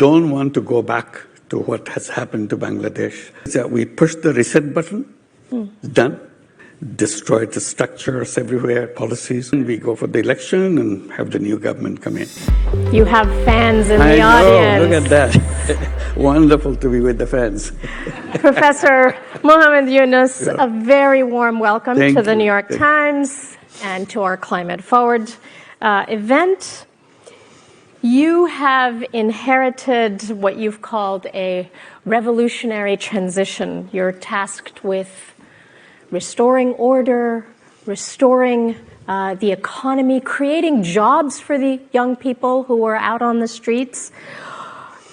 don't want to go back to what has happened to Bangladesh. We push the reset button, it's done. Destroyed the structures everywhere, policies. And we go for the election and have the new government come in. You have fans in the audience. Look at that. Wonderful to be with the fans. Professor Muhammad Yunus, a very warm welcome to the New York Thank Times and to our Climate Forward event. You have inherited what you've called a revolutionary transition. You're tasked with restoring order, restoring the economy, creating jobs for the young people who are out on the streets,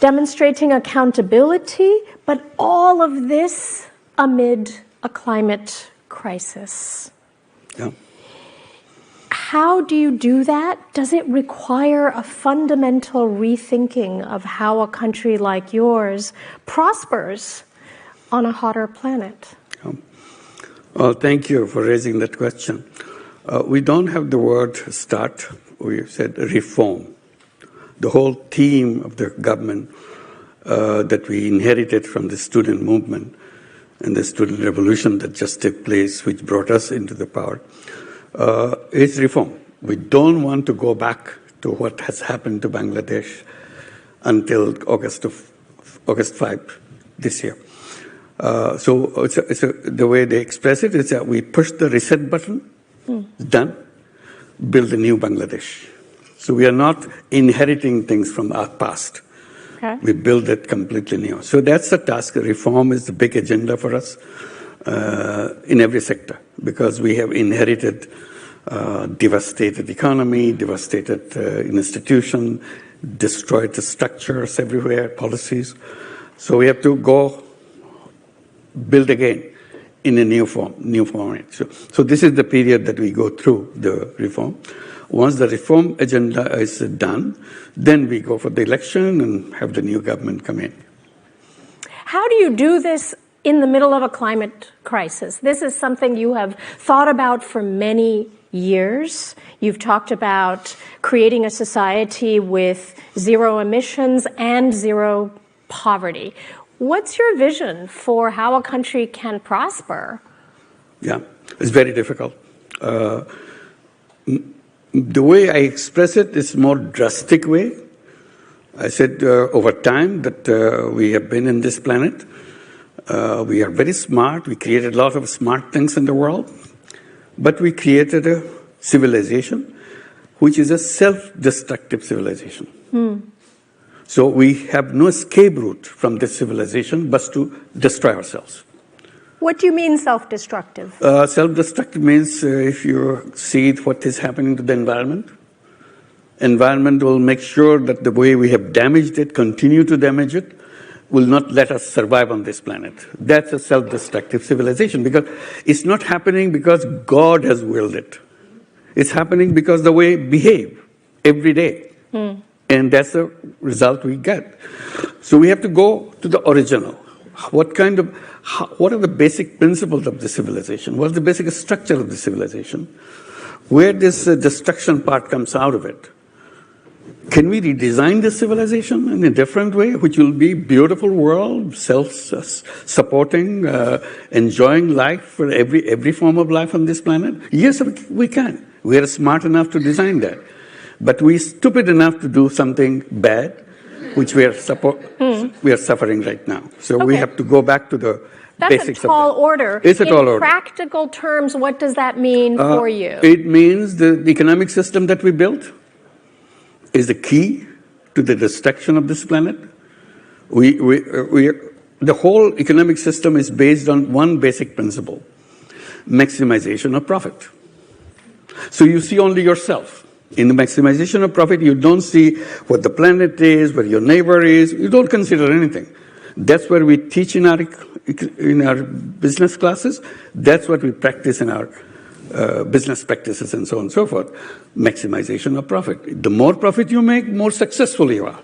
demonstrating accountability, but all of this amid a climate crisis. Yeah. How do you do that? Does it require a fundamental rethinking of how a country like yours prospers on a hotter planet? Well, thank you for raising that question. We don't have the word start. We said reform. The whole theme of the government that we inherited from the student movement and the student revolution that just took place, which brought us into the power, is reform. We don't want to go back to what has happened to Bangladesh until August 5 this year. So the way they express it is that we push the reset button, done, build a new Bangladesh. So we are not inheriting things from our past. Okay. We build it completely new. So that's the task. Reform is the big agenda for us in every sector, because we have inherited devastated economy, devastated institution, destroyed the structures everywhere, policies. So we have to go build again in a new format. So this is the period that we go through the reform. Once the reform agenda is done, then we go for the election and have the new government come in. How do you do this in the middle of a climate crisis? This is something you have thought about for many years. You've talked about creating a society with zero emissions and zero poverty. What's your vision for how a country can prosper? Yeah, it's very difficult. The way I express it is more drastic way. I said over time that we have been in this planet. We are very smart. We created a lot of smart things in the world. But we created a civilization which is a self-destructive civilization. So we have no escape route from this civilization but to destroy ourselves. What do you mean self-destructive? Self-destructive means if you see what is happening to the environment will make sure that the way we have damaged it, continue to damage it, will not let us survive on this planet. That's a self-destructive civilization, because it's not happening because God has willed it. It's happening because the way we behave every day. And that's the result we get. So we have to go to the original. What are the basic principles of the civilization? What's the basic structure of the civilization? Where this destruction part comes out of it? Can we redesign this civilization in a different way, which will be beautiful world, self-supporting, enjoying life for every form of life on this planet? Yes, we can. We are smart enough to design that. But we're stupid enough to do something bad, which we are suffering right now. So we have to go back to the basics of that. That's a tall order. It's a tall order. In practical terms, what does that mean for you? It means the economic system that we built is the key to the destruction of this planet. The whole economic system is based on one basic principle: maximization of profit. So you see only yourself. In the maximization of profit, you don't see what the planet is, where your neighbor is. You don't consider anything. That's what we teach in our business classes. That's what we practice in our business practices and so on and so forth. Maximization of profit. The more profit you make, more successful you are.